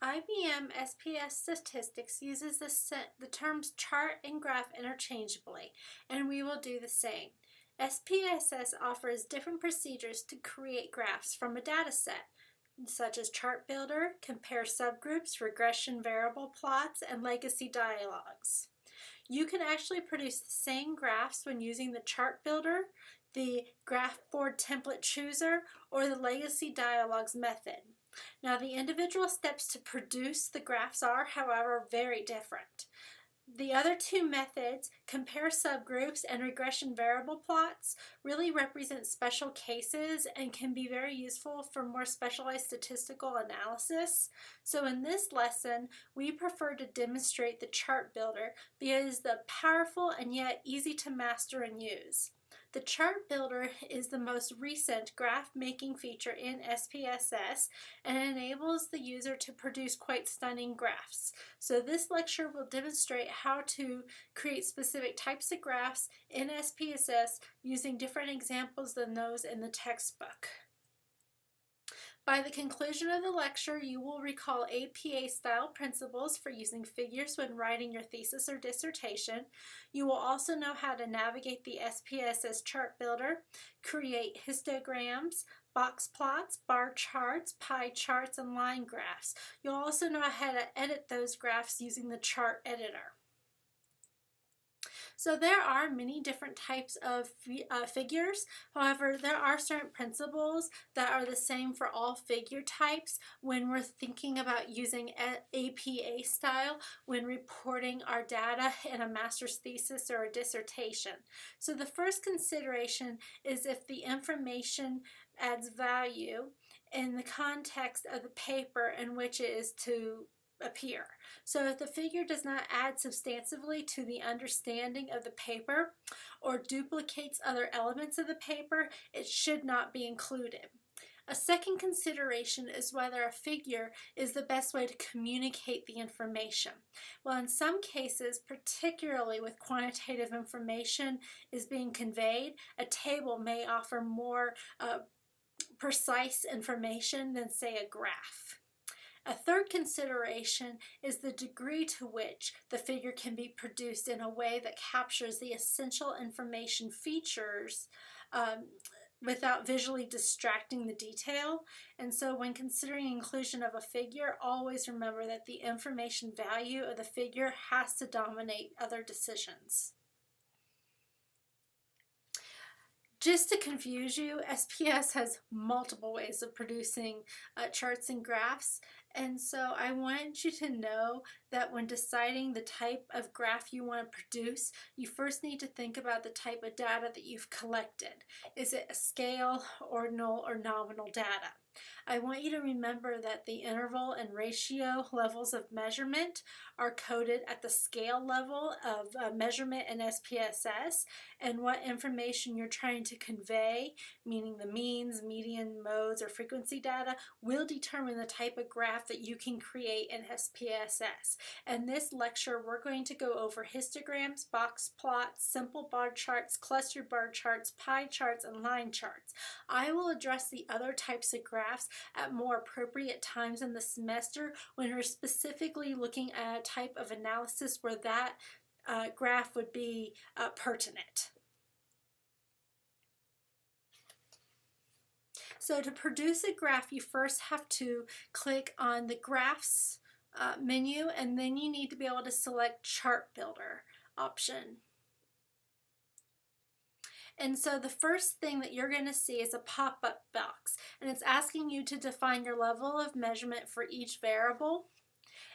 IBM SPS statistics uses the terms chart and graph interchangeably, and we will do the same. SPSS offers different procedures to create graphs from a data set, such as chart builder, compare subgroups, regression variable plots, and legacy dialogues. You can actually produce the same graphs when using the chart builder, the graph board template chooser, or the legacy dialogues method. Now, the individual steps to produce the graphs are, however, very different. The other two methods, compare subgroups and regression variable plots, really represent special cases and can be very useful for more specialized statistical analysis. So in this lesson, we prefer to demonstrate the chart builder because it's powerful and yet easy to master and use. The chart builder is the most recent graph-making feature in SPSS and enables the user to produce quite stunning graphs. So this lecture will demonstrate how to create specific types of graphs in SPSS using different examples than those in the textbook. By the conclusion of the lecture, you will recall APA-style principles for using figures when writing your thesis or dissertation. You will also know how to navigate the SPSS chart builder, create histograms, box plots, bar charts, pie charts, and line graphs. You'll also know how to edit those graphs using the chart editor. So there are many different types of figures. However, there are certain principles that are the same for all figure types when we're thinking about using APA style when reporting our data in a master's thesis or a dissertation. So the first consideration is if the information adds value in the context of the paper in which it is to appear. So if the figure does not add substantively to the understanding of the paper or duplicates other elements of the paper, it should not be included. A second consideration is whether a figure is the best way to communicate the information. Well, in some cases, particularly with quantitative information is being conveyed, a table may offer more precise information than, say, a graph. A third consideration is the degree to which the figure can be produced in a way that captures the essential information features without visually distracting the detail. And so when considering inclusion of a figure, always remember that the information value of the figure has to dominate other decisions. Just to confuse you, SPS has multiple ways of producing charts and graphs, and so I want you to know that when deciding the type of graph you want to produce, you first need to think about the type of data that you've collected. Is it a scale, ordinal, or nominal data? I want you to remember that the interval and ratio levels of measurement are coded at the scale level of measurement in SPSS, and what information you're trying to convey, meaning the means, median, modes, or frequency data, will determine the type of graph that you can create in SPSS. In this lecture, we're going to go over histograms, box plots, simple bar charts, clustered bar charts, pie charts, and line charts. I will address the other types of graphs at more appropriate times in the semester when we're specifically looking at a type of analysis where that graph would be pertinent. So to produce a graph, you first have to click on the Graphs menu, and then you need to be able to select Chart Builder option. And so the first thing that you're going to see is a pop-up box, and it's asking you to define your level of measurement for each variable.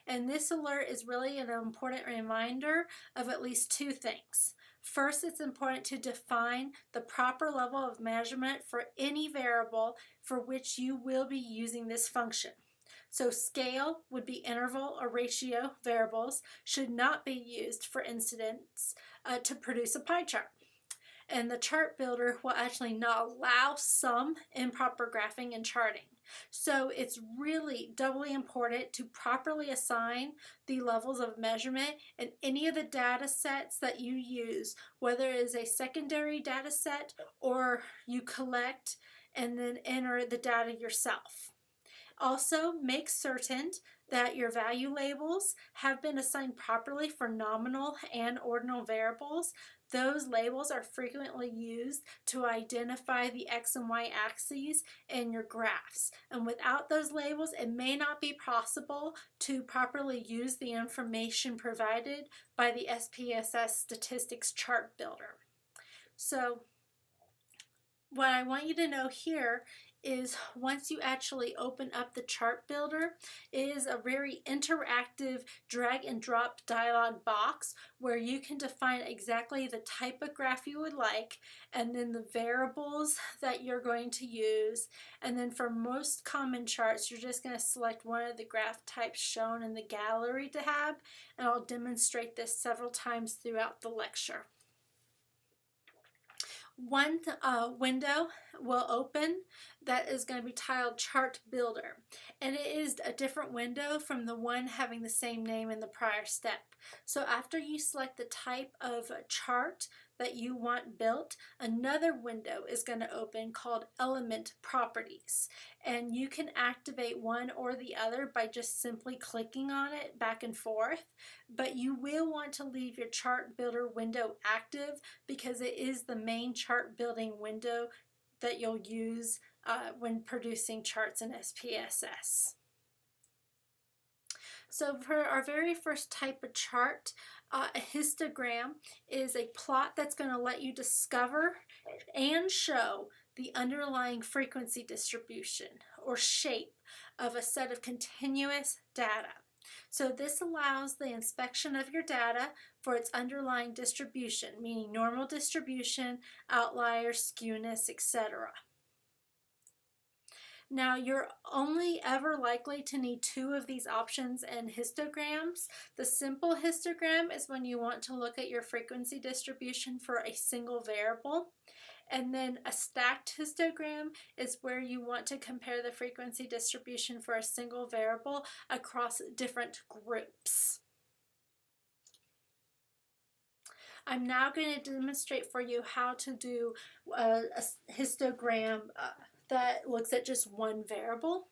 And this alert is really an important reminder of at least two things. First, it's important to define the proper level of measurement for any variable for which you will be using this function. So scale would be interval or ratio variables should not be used, for instance, to produce a pie chart. And the chart builder will actually not allow some improper graphing and charting. So it's really doubly important to properly assign the levels of measurement in any of the data sets that you use, whether it is a secondary data set or you collect and then enter the data yourself. Also, make certain that your value labels have been assigned properly for nominal and ordinal variables. Those labels are frequently used to identify the x and y axes in your graphs. And without those labels, it may not be possible to properly use the information provided by the SPSS statistics chart builder. So what I want you to know here is once you actually open up the chart builder, it is a very interactive drag and drop dialog box where you can define exactly the type of graph you would like, and then the variables that you're going to use. And then for most common charts, you're just going to select one of the graph types shown in the gallery tab, and I'll demonstrate this several times throughout the lecture. One window will open that is going to be titled Chart Builder, and it is a different window from the one having the same name in the prior step. So after you select the type of chart that you want built, another window is going to open called Element Properties, and you can activate one or the other by just simply clicking on it back and forth, but you will want to leave your chart builder window active because it is the main chart building window that you'll use when producing charts in SPSS. So for our very first type of chart, a histogram is a plot that's going to let you discover and show the underlying frequency distribution or shape of a set of continuous data. So this allows the inspection of your data for its underlying distribution, meaning normal distribution, outliers, skewness, etc. Now, you're only ever likely to need two of these options in histograms. The simple histogram is when you want to look at your frequency distribution for a single variable. And then a stacked histogram is where you want to compare the frequency distribution for a single variable across different groups. I'm now going to demonstrate for you how to do a histogram that looks at just one variable.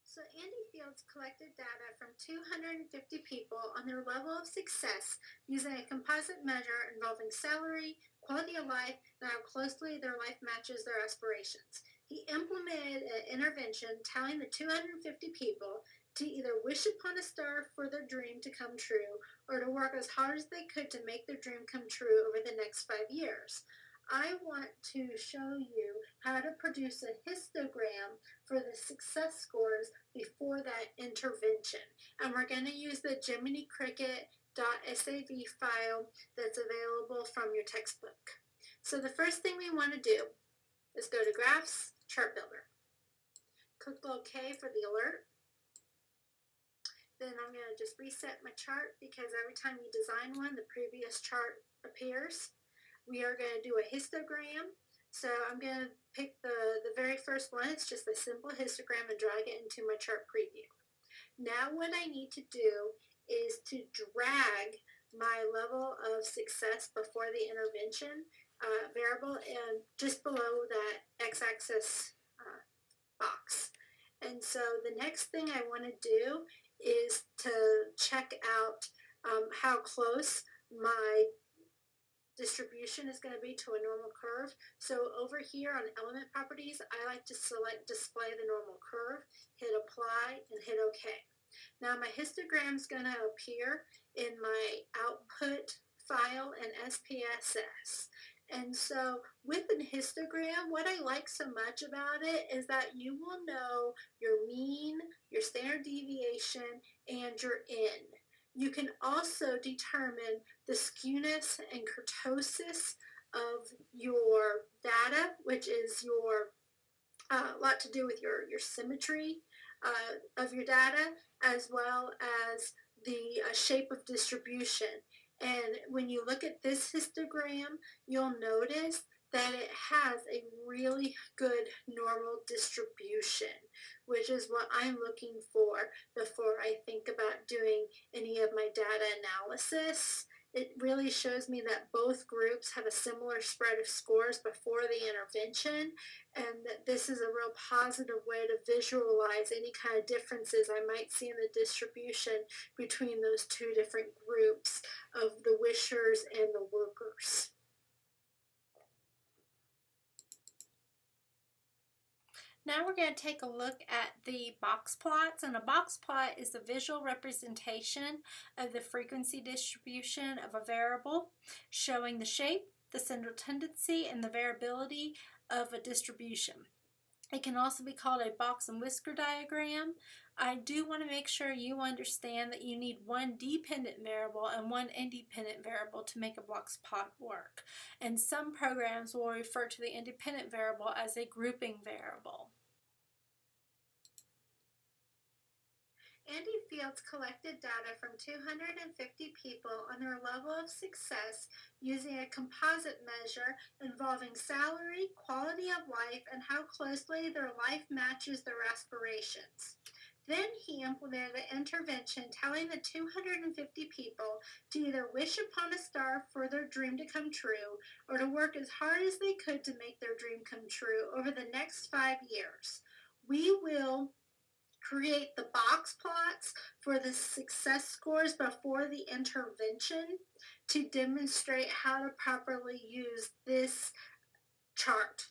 So Andy Fields collected data from 250 people on their level of success using a composite measure involving salary, quality of life, and how closely their life matches their aspirations. He implemented an intervention telling the 250 people to either wish upon a star for their dream to come true or to work as hard as they could to make their dream come true over the next 5 years. I want to show you how to produce a histogram for the success scores before that intervention. And we're going to use the Jiminy Cricket.sav file that's available from your textbook. So the first thing we want to do is go to Graphs, Chart Builder. Click OK for the alert. Then I'm going to just reset my chart because every time you design one, the previous chart appears. We are going to do a histogram. So I'm going to pick the very first one. It's just a simple histogram and drag it into my chart preview. Now what I need to do is to drag my level of success before the intervention variable and just below that x-axis box. And so the next thing I want to do is to check out how close my distribution is going to be to a normal curve. So over here on element properties, I like to select display the normal curve, hit apply, and hit OK. Now my histogram is going to appear in my output file in SPSS. And so with an histogram, what I like so much about it is that you will know your mean, your standard deviation, and your N. You can also determine the skewness and kurtosis of your data, which is your lot to do with your symmetry of your data, as well as the shape of distribution. And when you look at this histogram, you'll notice that it has a really good normal distribution, which is what I'm looking for before I think about doing any of my data analysis it really shows me that both groups have a similar spread of scores before the intervention, and that this is a real positive way to visualize any kind of differences I might see in the distribution between those two different groups of the wishers and the workers. Now we're going to take a look at the box plots, and a box plot is a visual representation of the frequency distribution of a variable, showing the shape, the central tendency, and the variability of a distribution. It can also be called a box and whisker diagram. I do want to make sure you understand that you need one dependent variable and one independent variable to make a box plot work. And some programs will refer to the independent variable as a grouping variable. Andy Fields collected data from 250 people on their level of success using a composite measure involving salary, quality of life, and how closely their life matches their aspirations. Then he implemented an intervention telling the 250 people to either wish upon a star for their dream to come true or to work as hard as they could to make their dream come true over the next 5 years. We will create the box plots for the success scores before the intervention to demonstrate how to properly use this chart.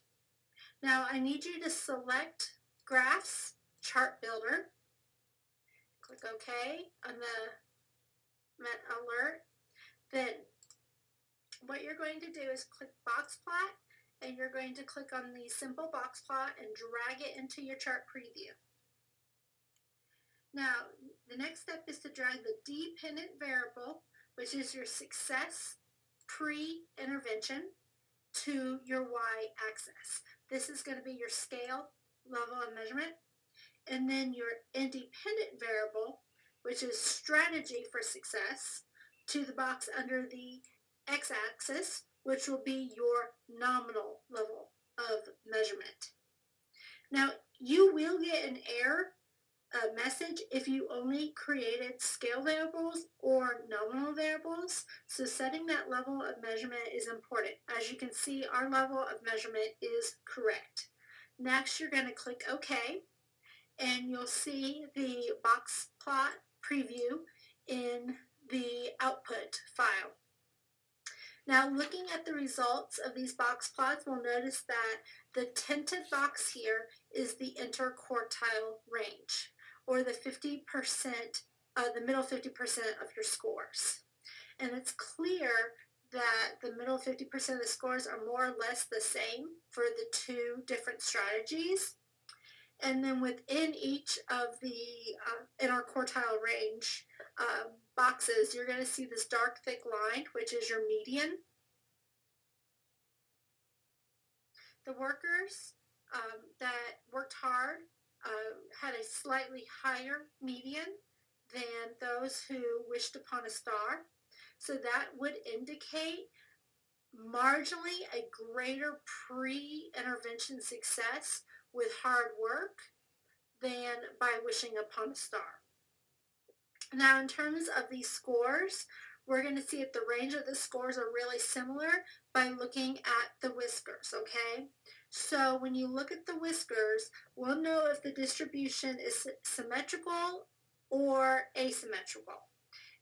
Now I need you to select Graphs, Chart Builder. Click OK on the alert. Then what you're going to do is click Box Plot, and you're going to click on the simple box plot and drag it into your chart preview. Now, the next step is to drag the dependent variable, which is your success pre-intervention, to your y-axis. This is going to be your scale level of measurement. And then your independent variable, which is strategy for success, to the box under the x-axis, which will be your nominal level of measurement. Now, you will get an error message if you only created scale variables or nominal variables. So setting that level of measurement is important. As you can see, our level of measurement is correct. Next, you're going to click OK, and you'll see the box plot preview in the output file. Now, looking at the results of these box plots, we'll notice that the tinted box here is the interquartile range, or the 50%, the middle 50% of your scores. And it's clear that the middle 50% of the scores are more or less the same for the two different strategies. And then within each of the interquartile range boxes, you're going to see this dark thick line, which is your median. The workers that worked hard had a slightly higher median than those who wished upon a star. So that would indicate marginally a greater pre-intervention success with hard work than by wishing upon a star. Now, in terms of these scores, we're going to see if the range of the scores are really similar by looking at the whiskers, okay? So when you look at the whiskers, we'll know if the distribution is symmetrical or asymmetrical.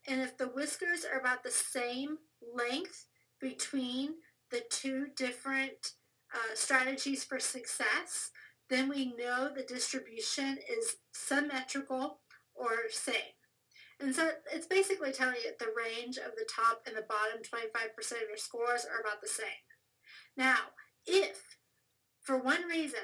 And if the whiskers are about the same length between the two different strategies for success, then we know the distribution is symmetrical or same. And so it's basically telling you that the range of the top and the bottom 25% of your scores are about the same. Now, if for one reason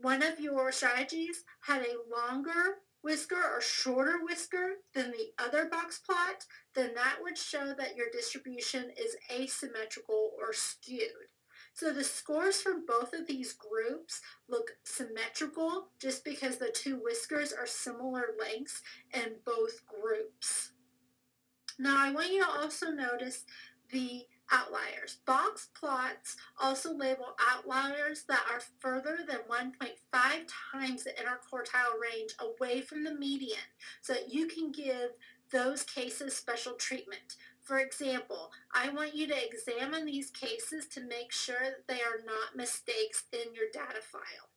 one of your strategies had a longer whisker or shorter whisker than the other box plot, then that would show that your distribution is asymmetrical or skewed. So the scores from both of these groups look symmetrical just because the two whiskers are similar lengths in both groups. Now I want you to also notice the outliers. Box plots also label outliers that are further than 1.5 times the interquartile range away from the median, so that you can give those cases special treatment. For example, I want you to examine these cases to make sure that they are not mistakes in your data file.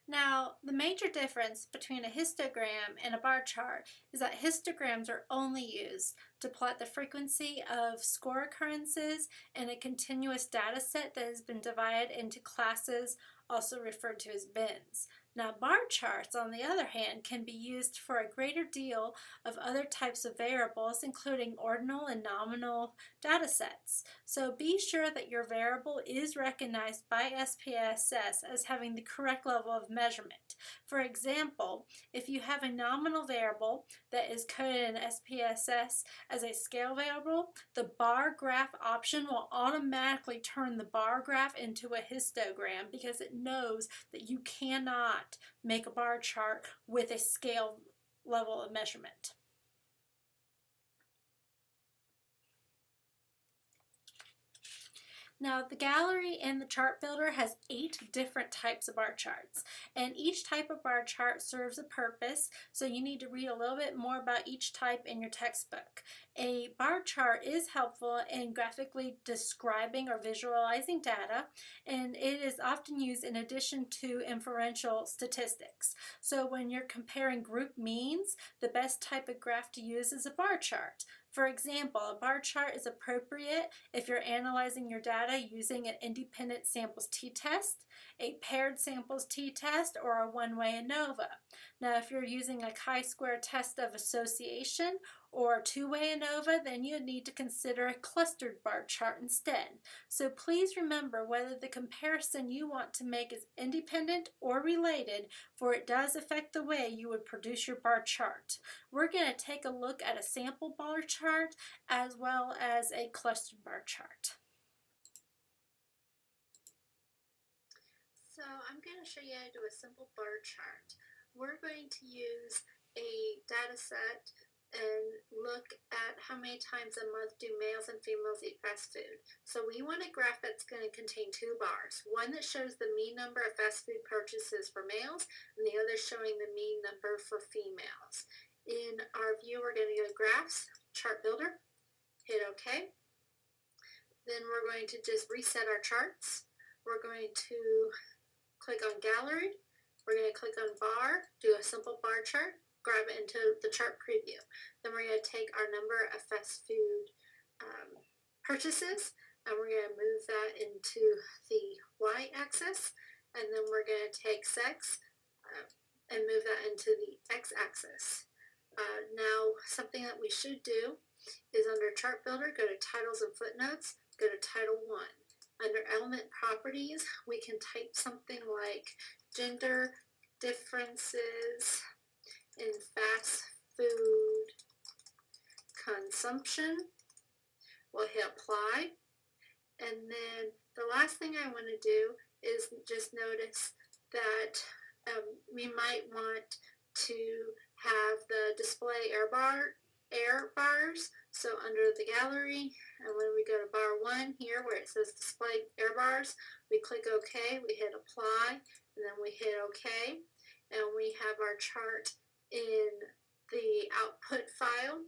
Now, the major difference between a histogram and a bar chart is that histograms are only used to plot the frequency of score occurrences in a continuous data set that has been divided into classes, also referred to as bins. Now, bar charts, on the other hand, can be used for a greater deal of other types of variables, including ordinal and nominal data sets. So be sure that your variable is recognized by SPSS as having the correct level of measurement. For example, if you have a nominal variable that is coded in SPSS as a scale variable, the bar graph option will automatically turn the bar graph into a histogram because it knows that you cannot make a bar chart with a scale level of measurement. Now, the gallery in the chart builder has 8 different types of bar charts, and each type of bar chart serves a purpose, so you need to read a little bit more about each type in your textbook. A bar chart is helpful in graphically describing or visualizing data, and it is often used in addition to inferential statistics. So when you're comparing group means, the best type of graph to use is a bar chart. For example, a bar chart is appropriate if you're analyzing your data using an independent samples t-test, a paired samples t-test, or a one-way ANOVA. Now, if you're using a chi-square test of association or a two-way ANOVA, then you need to consider a clustered bar chart instead. So please remember whether the comparison you want to make is independent or related, for it does affect the way you would produce your bar chart. We're going to take a look at a sample bar chart as well as a clustered bar chart. So I'm going to show you how to do a simple bar chart. We're going to use a data set and look at how many times a month do males and females eat fast food. So we want a graph that's going to contain 2 bars, one that shows the mean number of fast food purchases for males and the other showing the mean number for females. In our view, we're going to go to Graphs, Chart Builder, hit OK. Then we're going to just reset our charts. We're going to click on Gallery. We're going to click on Bar, do a simple bar chart, grab it into the chart preview. Then we're going to take our number of fast food purchases and we're going to move that into the y-axis, and then we're going to take sex and move that into the x-axis. Now, something that we should do is under Chart Builder, go to Titles and Footnotes, go to Title 1. Under Element Properties, we can type something like gender differences in fast food consumption. We'll hit Apply. And then the last thing I want to do is just notice that we might want to have the display error bars. So under the gallery, and when we go to bar 1 here where it says display error bars, we click OK, we hit Apply, and then we hit OK, and we have our chart in the output file.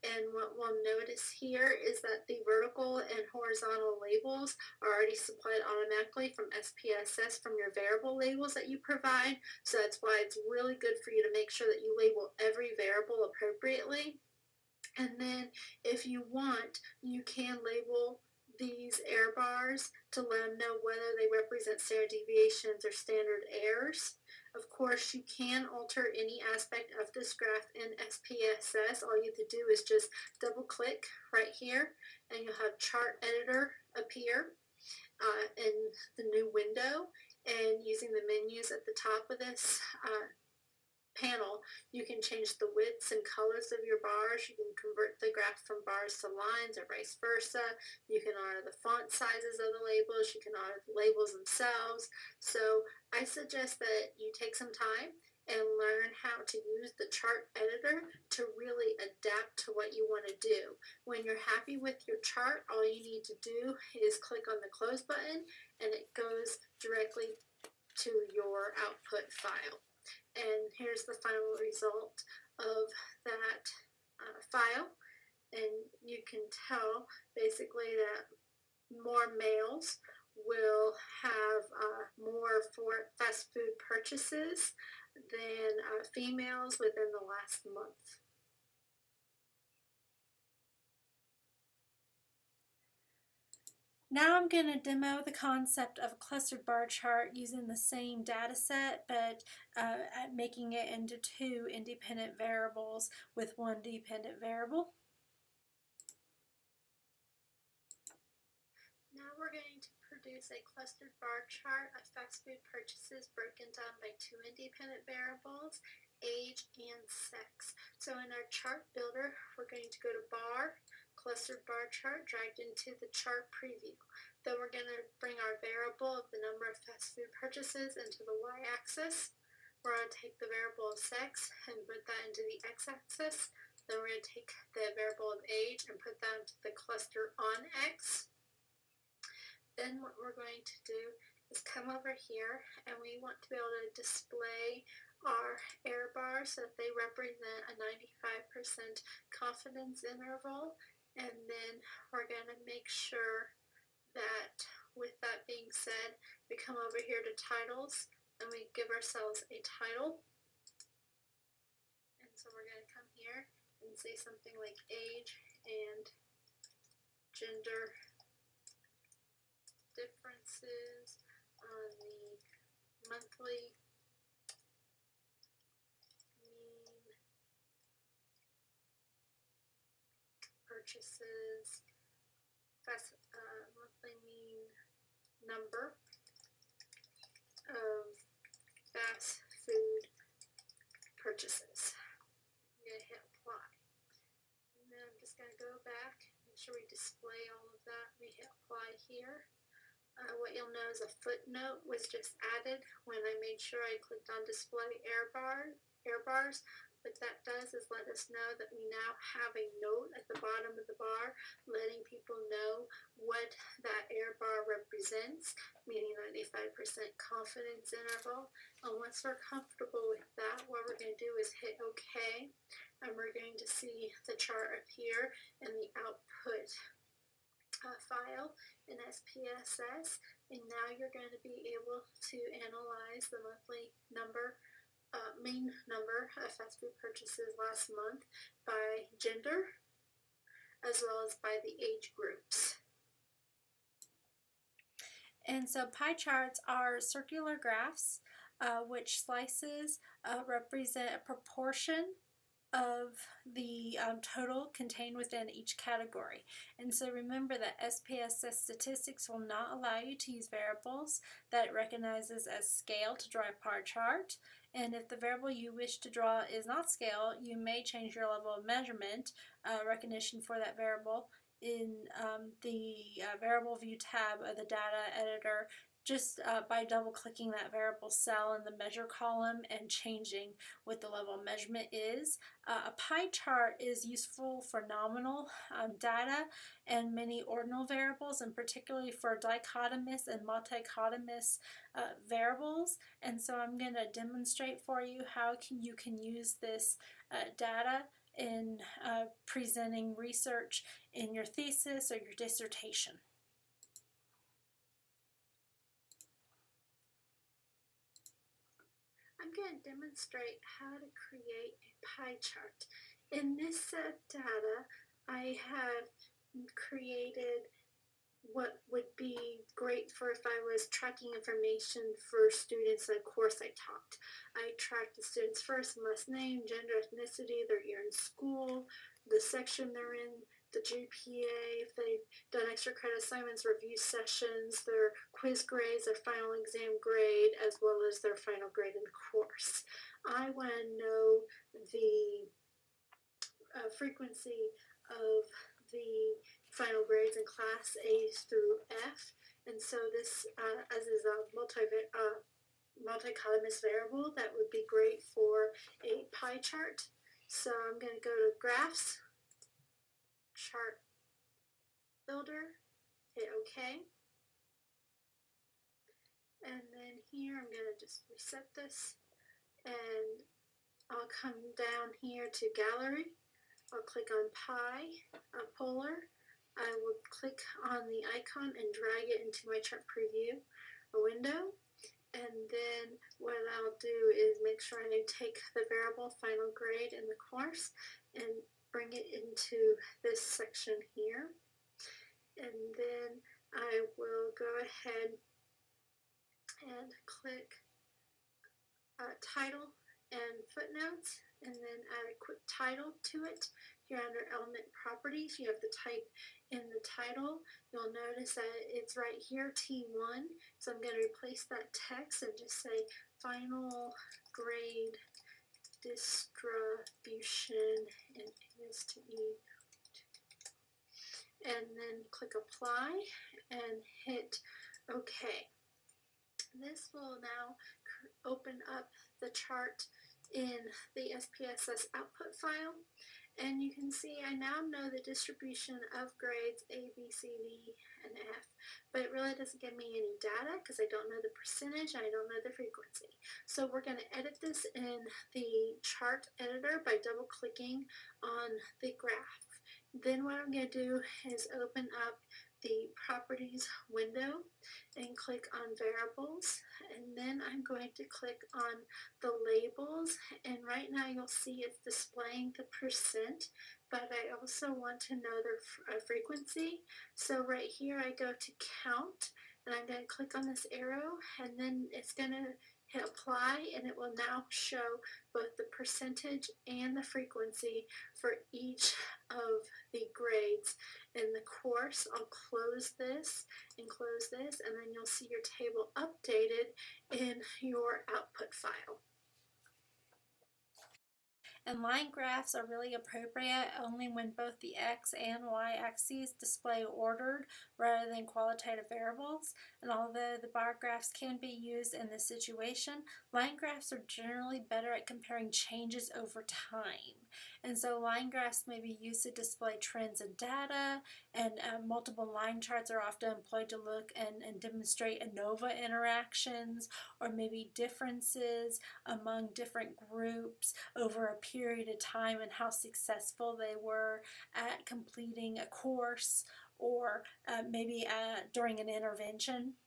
And what we'll notice here is that the vertical and horizontal labels are already supplied automatically from SPSS from your variable labels that you provide. So that's why it's really good for you to make sure that you label every variable appropriately. And then if you want, you can label these error bars to let them know whether they represent standard deviations or standard errors. Of course, you can alter any aspect of this graph in SPSS. All you have to do is just double click right here and you'll have Chart Editor appear in the new window. And using the menus at the top of this panel, you can change the widths and colors of your bars. You can convert the graph from bars to lines or vice versa. You can alter the font sizes of the labels. You can alter the labels themselves. So I suggest that you take some time and learn how to use the chart editor to really adapt to what you want to do. When you're happy with your chart, all you need to do is click on the close button and it goes directly to your output file. And here's the final result of that file. And you can tell basically that more males will have more for fast food purchases than females within the last month. Now I'm going to demo the concept of a clustered bar chart using the same data set, but making it into two independent variables with one dependent variable. Now we're going to produce a clustered bar chart of fast food purchases broken down by two independent variables, age and sex. So in our chart builder, we're going to go to bar, clustered bar chart dragged into the chart preview. Then we're going to bring our variable of the number of fast food purchases into the y-axis. We're going to take the variable of sex and put that into the x-axis. Then we're going to take the variable of age and put that into the cluster on x. Then what we're going to do is come over here, and we want to be able to display our error bars so that they represent a 95% confidence interval. And then we're going to make sure that, with that being said, we come over here to titles and we give ourselves a title. And so we're going to come here and say something like age and gender differences on the monthly mean purchases, monthly mean number of fast food purchases. I'm going to hit apply. And then I'm just going to go back, make sure we display all of that. We hit apply here. What you'll know is a footnote was just added when I made sure I clicked on display error bars. What that does is let us know that we now have a note at the bottom of the bar letting people know what that error bar represents, meaning 95% confidence interval. And once we're comfortable with that, what we're going to do is hit OK, and we're going to see the chart appear in the output file in SPSS, and now you're going to be able to analyze the monthly number mean number of fast food purchases last month by gender as well as by the age groups. And so pie charts are circular graphs which slices represent a proportion of the total contained within each category. And so remember that SPSS statistics will not allow you to use variables that it recognizes as scale to draw a pie chart. And if the variable you wish to draw is not scale, you may change your level of measurement recognition for that variable in the variable view tab of the data editor, just by double clicking that variable cell in the measure column and changing what the level of measurement is. A pie chart is useful for nominal data and many ordinal variables, and particularly for dichotomous and multichotomous variables. And so I'm going to demonstrate for you how you can use this data in presenting research in your thesis or your dissertation. I'm going to demonstrate how to create a pie chart. In this set of data, I have created what would be great for if I was tracking information for students in a course I taught. I tracked the students' first and last name, gender, ethnicity, their year in school, the section they're in, the GPA, if they've done extra credit assignments, review sessions, their quiz grades, their final exam grade, as well as their final grade in the course. I want to know the frequency of the final grades in class A through F, and so this, as is a multichotomous variable, that would be great for a pie chart. So I'm going to go to Graphs, Chart Builder, hit OK, and then here I'm going to just reset this, and I'll come down here to gallery. I'll click on pie, polar. I will click on the icon and drag it into my chart preview window. And then what I'll do is make sure I take the variable final grade in the course and bring it into this section here. And then I will go ahead and click title and footnotes, and then add a quick title to it. Here under element properties, you have the type in the title. You'll notice that it's right here, T1. So I'm going to replace that text and just say final grade distribution and is to E. And then click apply and hit OK. This will now open up the chart in the SPSS output file, and you can see I now know the distribution of grades A, B, C, D, and F, but it really doesn't give me any data because I don't know the percentage, I don't know the frequency. So we're going to edit this in the chart editor by double clicking on the graph. Then what I'm going to do is open up the properties window and click on variables, and then I'm going to click on the labels, and right now you'll see it's displaying the percent, but I also want to know their frequency. So right here I go to count, and I'm going to click on this arrow, and then it's going to hit apply, and it will now show both the percentage and the frequency for each of the grades in the course. I'll close this and close this, and then you'll see your table updated in your output file. And line graphs are really appropriate only when both the X and Y axes display ordered rather than qualitative variables. And although the bar graphs can be used in this situation, line graphs are generally better at comparing changes over time. And so line graphs may be used to display trends in data, and multiple line charts are often employed to look and demonstrate ANOVA interactions, or maybe differences among different groups over a period of time and how successful they were at completing a course, or maybe during an intervention.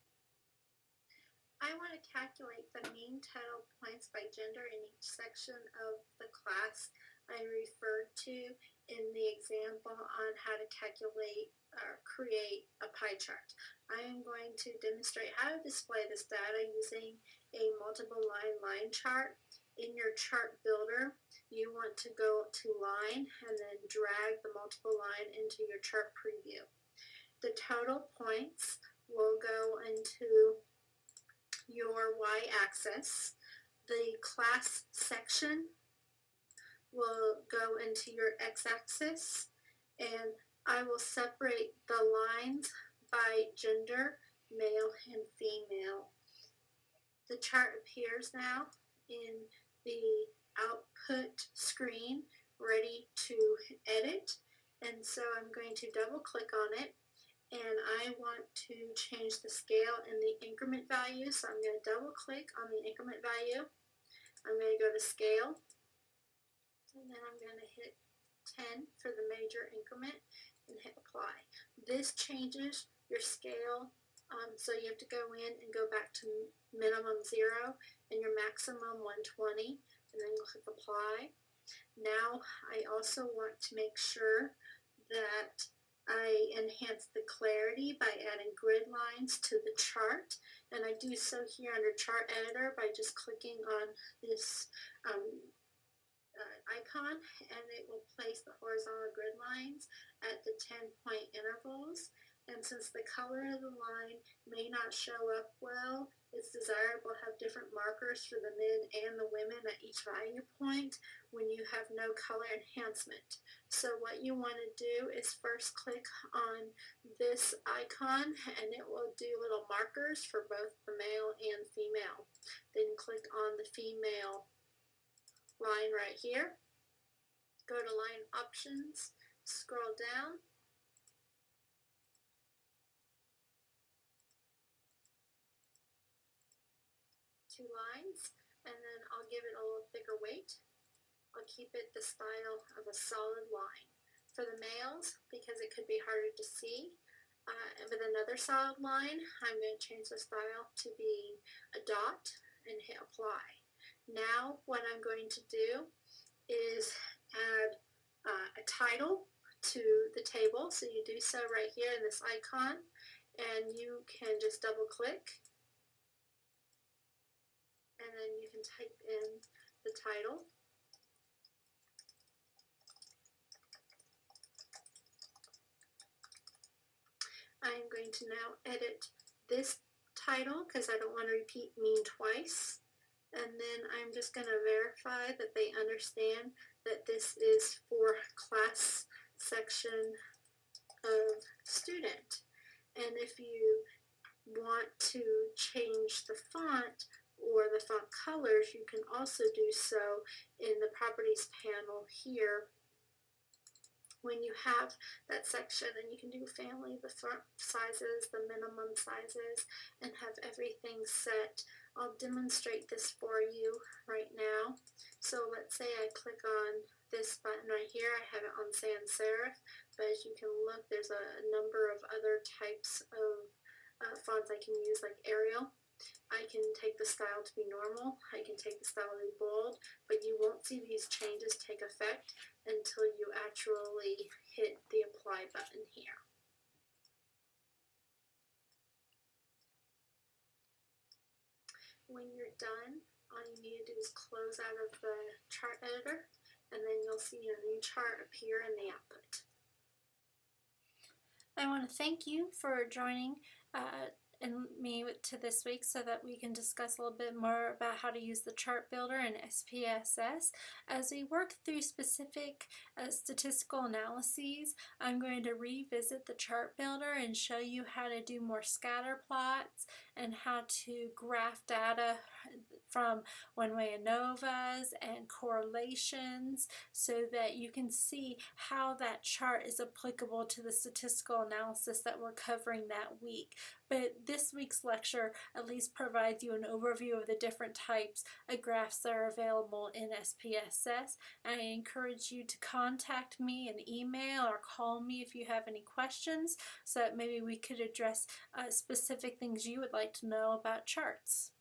I want to calculate the mean total points by gender in each section of the class I referred to in the example on how to calculate or create a pie chart. I am going to demonstrate how to display this data using a multiple line chart. In your chart builder, you want to go to line and then drag the multiple line into your chart preview. The total points will go into your y-axis. The class section will go into your x-axis, and I will separate the lines by gender, male and female. The chart appears now in the output screen, ready to edit, and so I'm going to double click on it, and I want to change the scale and the increment value, so I'm going to double click on the increment value. I'm going to go to scale, and then I'm going to hit 10 for the major increment and hit apply. This changes your scale, so you have to go in and go back to minimum 0 and your maximum 120, and then click apply. Now I also want to make sure that I enhance the clarity by adding grid lines to the chart, and I do so here under chart editor by just clicking on this icon, and it will place the horizontal grid lines at the 10-point intervals. And since the color of the line may not show up well, it's desirable to have different markers for the men and the women at each value point when you have no color enhancement. So what you want to do is first click on this icon, and it will do little markers for both the male and female. Then click on the female line right here. Go to line options, scroll down, to lines, and then I'll give it a little thicker weight. I'll keep it the style of a solid line. For the males, because it could be harder to see, with another solid line, I'm going to change the style to be a dot and hit apply. Now what I'm going to do is add a title to the table. So you do so right here in this icon, and you can just double click, and then you can type in the title. I'm going to now edit this title because I don't want to repeat mean twice. And then I'm just going to verify that they understand that this is for class section of student. And if you want to change the font or the font colors, you can also do so in the properties panel here. When you have that section, and you can do family, the font sizes, the minimum sizes, and have everything set. I'll demonstrate this for you right now. So let's say I click on this button right here. I have it on sans serif, but as you can look, there's a number of other types of fonts I can use, like Arial. I can take the style to be normal, I can take the style to be bold, but you won't see these changes take effect until you actually hit the apply button here. When you're done, all you need to do is close out of the chart editor, and then you'll see your new chart appear in the output. I want to thank you for joining me to this week so that we can discuss a little bit more about how to use the chart builder in SPSS. As we work through specific statistical analyses, I'm going to revisit the chart builder and show you how to do more scatter plots and how to graph data from one-way ANOVAs and correlations so that you can see how that chart is applicable to the statistical analysis that we're covering that week. But this week's lecture at least provides you an overview of the different types of graphs that are available in SPSS. And I encourage you to contact me in email or call me if you have any questions so that maybe we could address specific things you would like to know about charts.